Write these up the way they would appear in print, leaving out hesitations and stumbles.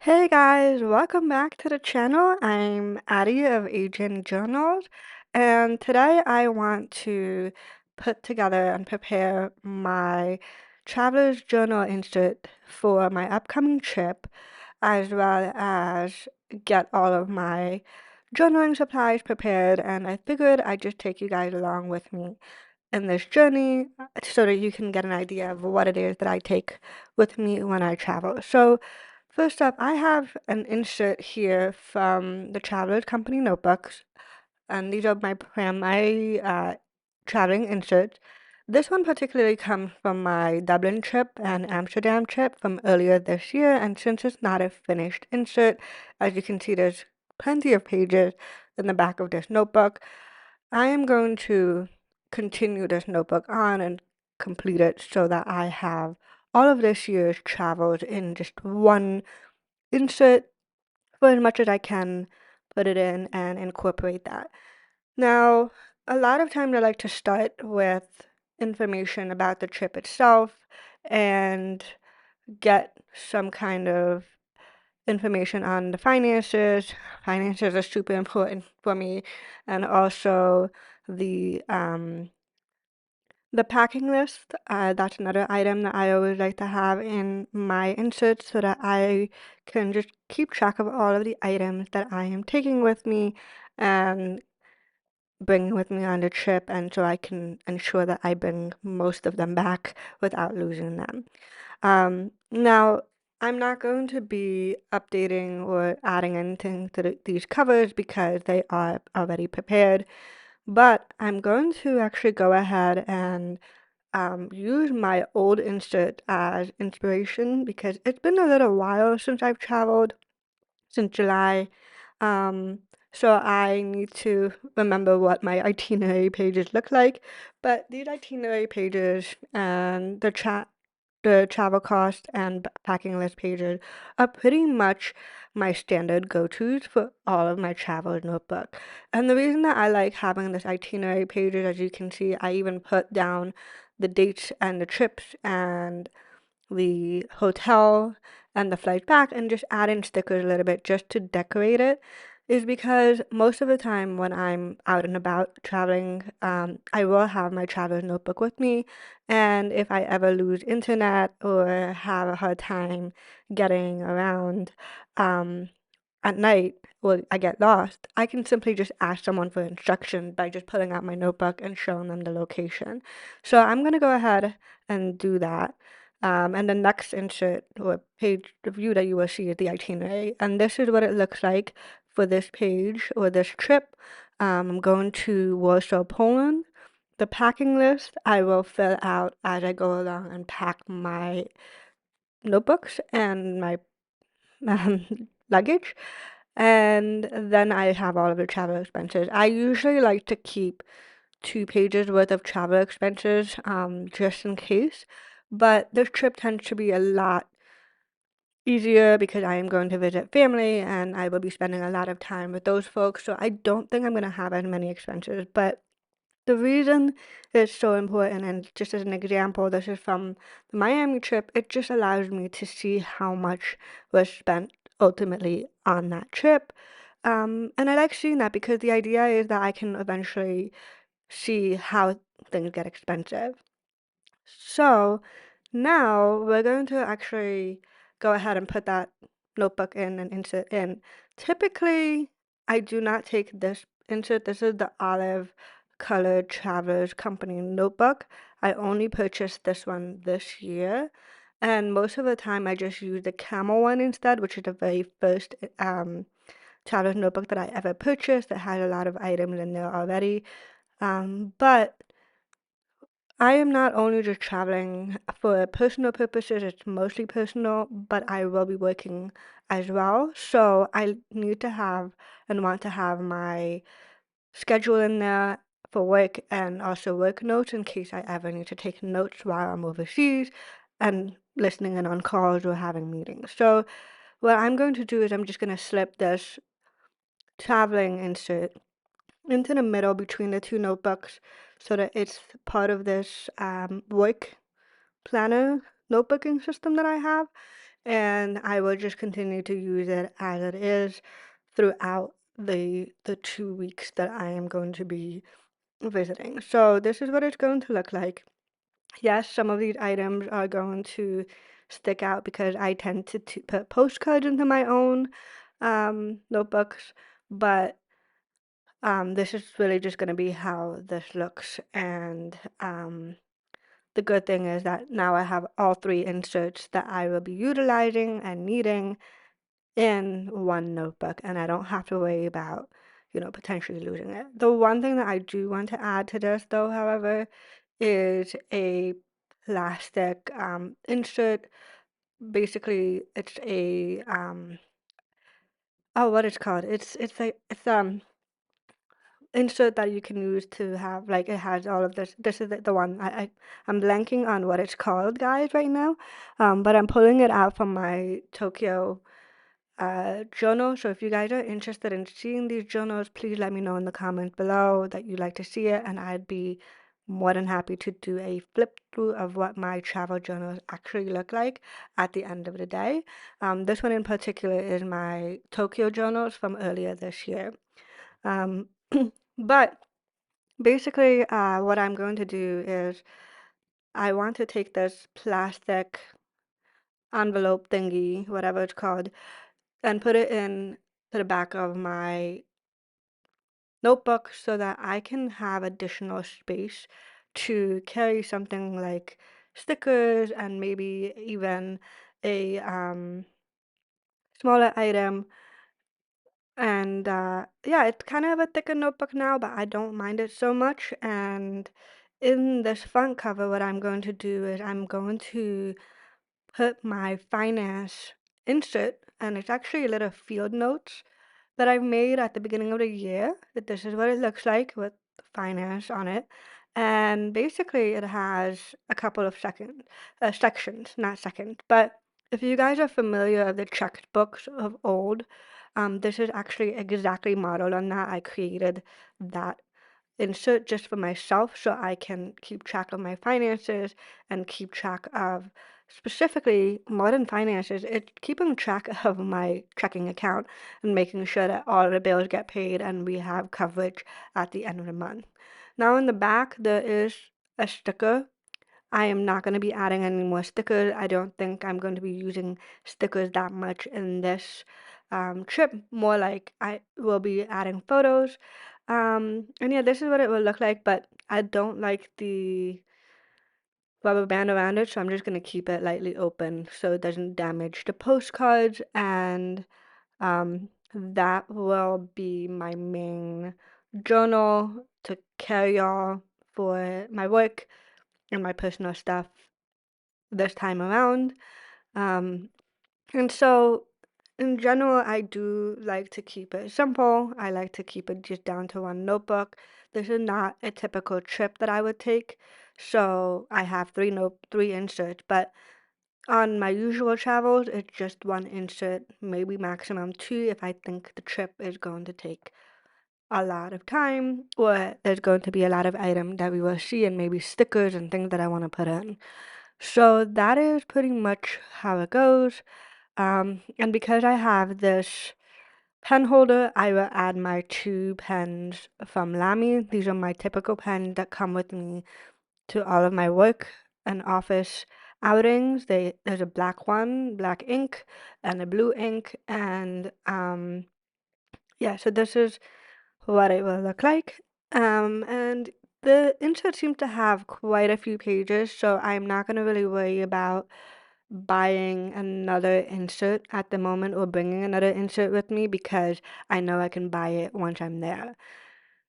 Hey guys, welcome back to the channel. I'm Addie of Agent Journals, and today I want to put together and prepare my traveler's journal insert for my upcoming trip, as well as get all of my journaling supplies prepared. And I figured I'd just take you guys along with me in this journey so that you can get an idea of what it is that I take with me when I travel. So, first up, I have an insert here from the Travelers Company notebooks, and these are my primary traveling inserts. This one particularly comes from my Dublin trip and Amsterdam trip from earlier this year, and since it's not a finished insert, as you can see, there's plenty of pages in the back of this notebook. I am going to continue this notebook on and complete it so that I have all of this year's travels in just one insert for as much as I can put it in and incorporate that. Now, a lot of times I like to start with information about the trip itself and get some kind of information on the finances. Finances are super important for me, and also the packing list. That's another item that I always like to have in my inserts so that I can just keep track of all of the items that I am taking with me and bringing with me on the trip, and so I can ensure that I bring most of them back without losing them. Now, I'm not going to be updating or adding anything to these covers because they are already prepared, but I'm going to actually go ahead and use my old insert as inspiration because it's been a little while since I've traveled, since July. Um, so I need to remember what my itinerary pages look like. But these itinerary pages and the travel cost and packing list pages are pretty much my standard go-tos for all of my travel notebook. And the reason that I like having this itinerary pages, as you can see, I even put down the dates and the trips and the hotel and the flight back and just add in stickers a little bit just to decorate it is because most of the time when I'm out and about traveling, I will have my traveler's notebook with me. And if I ever lose internet or have a hard time getting around um, at night or I get lost, I can simply just ask someone for instructions by just pulling out my notebook and showing them the location. So I'm going to go ahead and do that. And the next insert or page view that you will see is the itinerary. And this is what it looks like for this page or this trip. I'm going to Warsaw, Poland. The packing list I will fill out as I go along and pack my notebooks and my luggage. And then I have all of the travel expenses. I usually like to keep 2 pages worth of travel expenses, just in case. But this trip tends to be a lot easier because I am going to visit family and I will be spending a lot of time with those folks. So I don't think I'm going to have as many expenses. But the reason it's so important, and just as an example, this is from the Miami trip, it just allows me to see how much was spent ultimately on that trip. And I like seeing that because the idea is that I can eventually see how things get expensive. So now we're going to actually go ahead and put that notebook in and insert in. Typically, I do not take this insert. This is the olive colored Travelers Company notebook. I only purchased this one this year. And most of the time I just use the camel one instead, which is the very first Travelers notebook that I ever purchased. It has a lot of items in there already. But I am not only just traveling for personal purposes, it's mostly personal, but I will be working as well. So I need to have and want to have my schedule in there for work and also work notes in case I ever need to take notes while I'm overseas and listening in on calls or having meetings. So what I'm going to do is I'm just going to slip this traveling insert into the middle between the two notebooks so that it's part of this work planner notebooking system that I have. and I will just continue to use it as it is throughout the 2 weeks that I am going to be visiting. So this is what it's going to look like. Yes, some of these items are going to stick out because I tend to put postcards into my own notebooks, but this is really just going to be how this looks. And the good thing is that now I have all three inserts that I will be utilizing and needing in one notebook, and I don't have to worry about, potentially losing it. The one thing that I do want to add to this, though, however, is a plastic insert. Basically, it's a oh, what it's called? It's insert that you can use to have, like, it has all of this. This is the one I'm blanking on what it's called, guys, right now. But I'm pulling it out from my Tokyo journal. So if you guys are interested in seeing these journals, please let me know in the comments below that you'd like to see it, and I'd be more than happy to do a flip through of what my travel journals actually look like at the end of the day. This one in particular is my Tokyo journals from earlier this year. Um, but basically, what I'm going to do is I want to take this plastic envelope thingy, whatever it's called, and put it in to the back of my notebook so that I can have additional space to carry something like stickers and maybe even a smaller item. And yeah, it's kind of a thicker notebook now, but I don't mind it so much. And in this front cover, what I'm going to do is I'm going to put my finance insert, and it's actually a little field notes that I've made at the beginning of the year. That this is what it looks like with finance on it. And basically, it has a couple of sections, not seconds. But if you guys are familiar with the checkbooks of old, this is actually exactly modeled on that. I created that insert just for myself so I can keep track of my finances and keep track of specifically modern finances. It's keeping track of my checking account and making sure that all the bills get paid and we have coverage at the end of the month. Now in the back there is a sticker. I am not going to be adding any more stickers. I don't think I'm going to be using stickers that much in this trip. More like I will be adding photos. And yeah, this is what it will look like, but I don't like the rubber band around it, so I'm just going to keep it lightly open so it doesn't damage the postcards. And that will be my main journal to carry all for my work and my personal stuff this time around. Um, and so, in general, I do like to keep it simple. I like to keep it just down to one notebook. This is not a typical trip that I would take, so I have three inserts. But on my usual travels, it's just one insert, maybe maximum two if I think the trip is going to take a lot of time or there's going to be a lot of items that we will see and maybe stickers and things that I want to put in. So that is pretty much how it goes. And because I have this pen holder, I will add my two pens from Lamy. These are my typical pens that come with me to all of my work and office outings. There's a black one, black ink, and a blue ink, and yeah. So this is what it will look like. And the insert seems to have quite a few pages, so I'm not gonna really worry about buying another insert at the moment or bringing another insert with me because I know I can buy it once I'm there.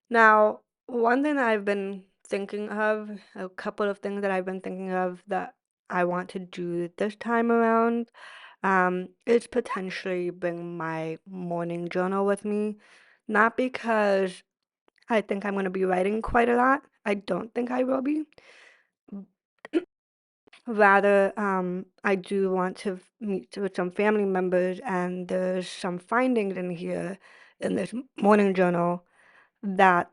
Now, one thing that I've been thinking of, a couple of things that I've been thinking of that I want to do this time around, is potentially bring my morning journal with me. Not because I think I'm going to be writing quite a lot. I don't think I will be. Rather, I do want to meet with some family members, and there's some findings in here in this morning journal that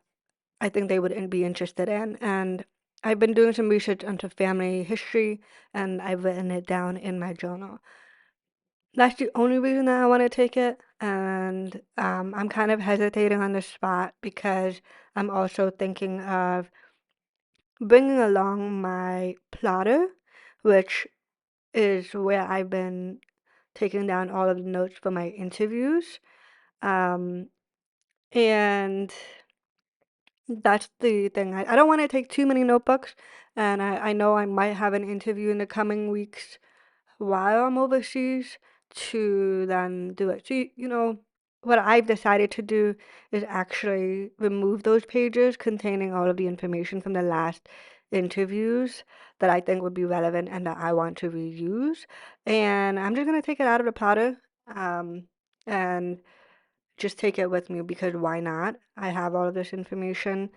I think they would be interested in. And I've been doing some research into family history, and I've written it down in my journal. That's the only reason that I want to take it, and I'm kind of hesitating on the spot because I'm also thinking of bringing along my plotter, which is where I've been taking down all of the notes for my interviews. Um, and that's the thing. I don't want to take too many notebooks, and I know I might have an interview in the coming weeks while I'm overseas to then do it. So, what I've decided to do is actually remove those pages containing all of the information from the last interviews that I think would be relevant and that I want to reuse. And I'm just going to take it out of the powder, and just take it with me because why not? I have all of this information.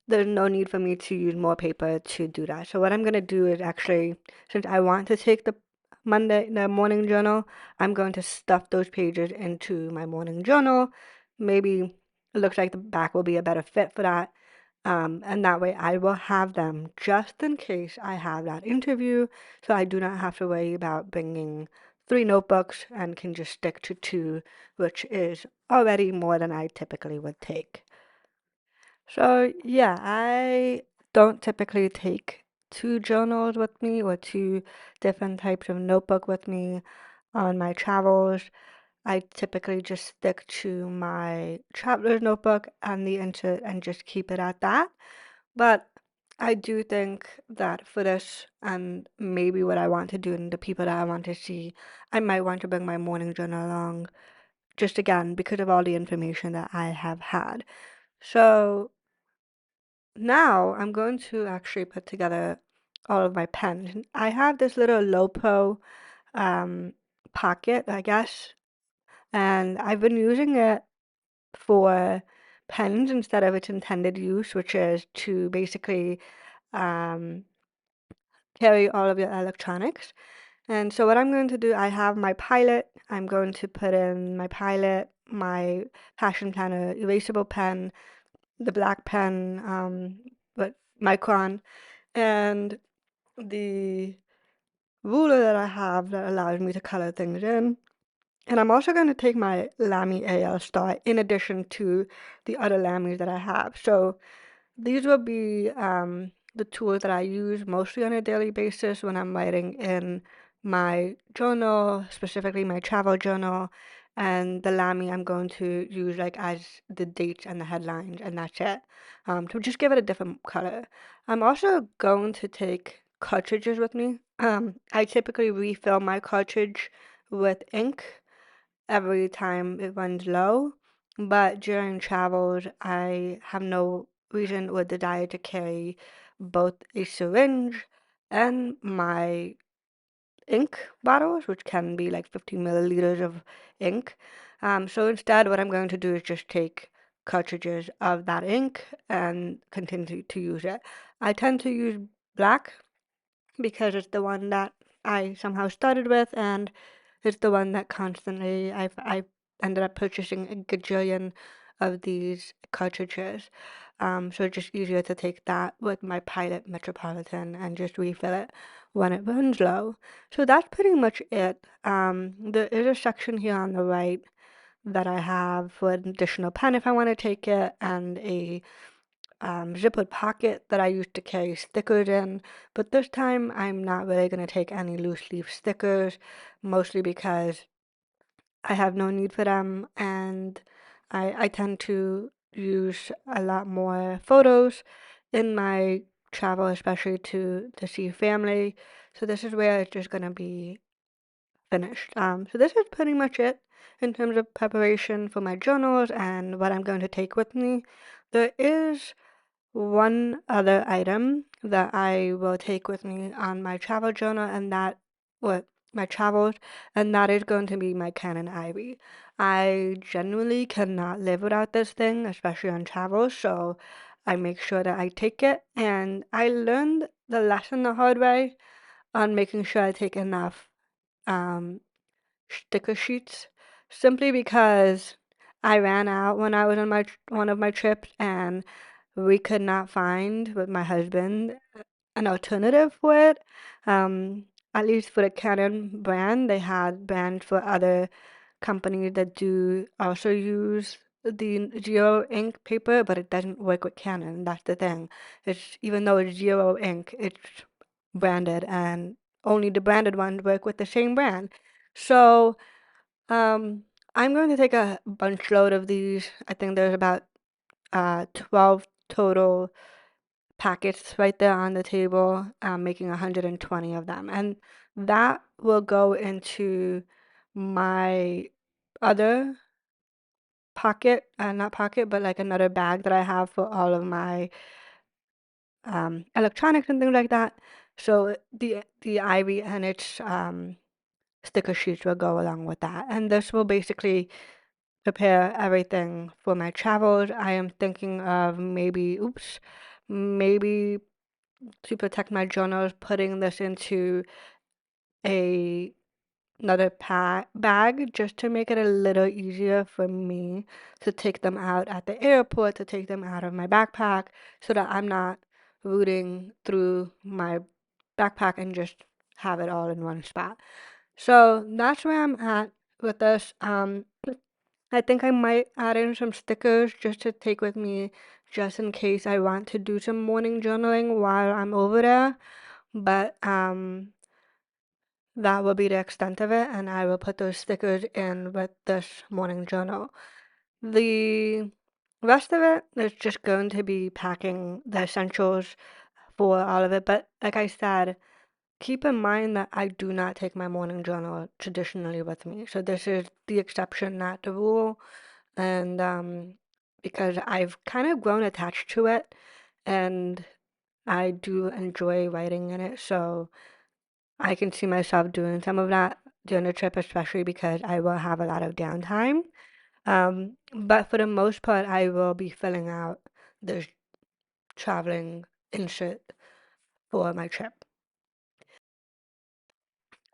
There's no need for me to use more paper to do that. So what I'm gonna do is actually, since I want to take the morning journal, I'm going to stuff those pages into my morning journal. Maybe it looks like the back will be a better fit for that. And that way I will have them just in case I have that interview, so I do not have to worry about bringing three notebooks and can just stick to two, which is already more than I typically would take. So yeah, I don't typically take two journals with me or two different types of notebook with me on my travels. I typically just stick to my traveler's notebook and the insert and just keep it at that. But I do think that for this and maybe what I want to do and the people that I want to see, I might want to bring my morning journal along just again because of all the information that I have had. So now I'm going to actually put together all of my pens. I have this little Lopo um, pocket, I guess, and I've been using it for pens instead of its intended use, which is to basically um, carry all of your electronics. And so what I'm going to do, I have my Pilot. I'm going to put in my Pilot, my Passion Planner erasable pen, the black pen, but Micron, and the ruler that I have that allows me to color things in. And I'm also going to take my Lamy AL Star in addition to the other Lamys that I have. So these will be the tools that I use mostly on a daily basis when I'm writing in my journal, specifically my travel journal. And the Lamy I'm going to use like as the dates and the headlines, and that's it. To just give it a different color. I'm also going to take cartridges with me. I typically refill my cartridge with ink every time it runs low, but during travels, I have no reason or desire to carry both a syringe and my ink bottles, which can be like 50 milliliters of ink. So instead, what I'm going to do is just take cartridges of that ink and continue to use it. I tend to use black because it's the one that I somehow started with, and it's the one that constantly I ended up purchasing a gajillion of these cartridges. So it's just easier to take that with my Pilot Metropolitan and just refill it when it runs low. So that's pretty much it. There is a section here on the right that I have for an additional pen if I want to take it, and a zippered pocket that I used to carry stickers in, but this time I'm not really going to take any loose leaf stickers, mostly because I have no need for them, and I tend to use a lot more photos in my travel, especially to see family. So this is where it's just going to be finished. So this is pretty much it in terms of preparation for my journals and what I'm going to take with me. There is one other item that I will take with me on my travel journal, and that, what, my travels, and that is going to be my Canon IRI. I genuinely cannot live without this thing, especially on travel, so I make sure that I take it, and I learned the lesson the hard way on making sure I take enough um, sticker sheets, simply because I ran out when I was on one of my trips, and we could not find with my husband an alternative for it. Um, at least for the Canon brand, they had brands for other companies that do also use the zero ink paper, but it doesn't work with Canon. That's the thing. It's even though it's zero ink, it's branded, and only the branded ones work with the same brand. So, I'm going to take a bunch load of these. I think there's about 12 total packets right there on the table, making 120 of them. And that will go into my other pocket, not pocket, but like another bag that I have for all of my electronics and things like that. So the Ivy and its sticker sheets will go along with that. And this will basically prepare everything for my travels. I am thinking of maybe to protect my journals, putting this into a another bag just to make it a little easier for me to take them out at the airport, to take them out of my backpack, so that I'm not rooting through my backpack and just have it all in one spot. So that's where I'm at with this. I think I might add in some stickers just to take with me just in case I want to do some morning journaling while I'm over there. But that will be the extent of it, and I will put those stickers in with this morning journal. The rest of it is just going to be packing the essentials for all of it. But like I said, keep in mind that I do not take my morning journal traditionally with me. So this is the exception, not the rule. And because I've kind of grown attached to it, and I do enjoy writing in it, so I can see myself doing some of that during the trip, especially because I will have a lot of downtime. But for the most part, I will be filling out the traveling insert for my trip.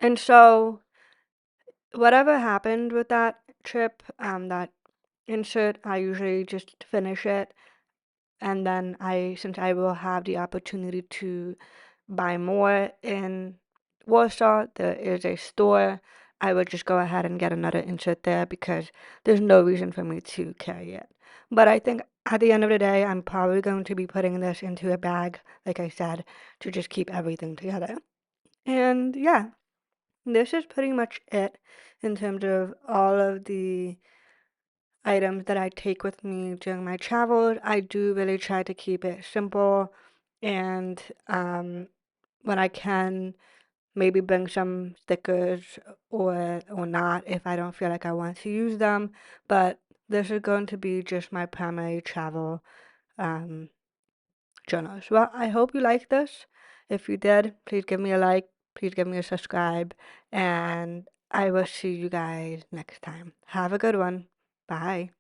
And so, whatever happened with that trip, that insert, I usually just finish it. And then since I will have the opportunity to buy more in Warsaw, there is a store. I would just go ahead and get another insert there because there's no reason for me to carry it. But I think at the end of the day, I'm probably going to be putting this into a bag, like I said, to just keep everything together. And yeah, this is pretty much it in terms of all of the items that I take with me during my travels. I do really try to keep it simple, and when I can, maybe bring some stickers or not if I don't feel like I want to use them. But this is going to be just my primary travel um, journals. Well, I hope you like this. If you did, please give me a like, please give me a subscribe, and I will see you guys next time. Have a good one. Bye.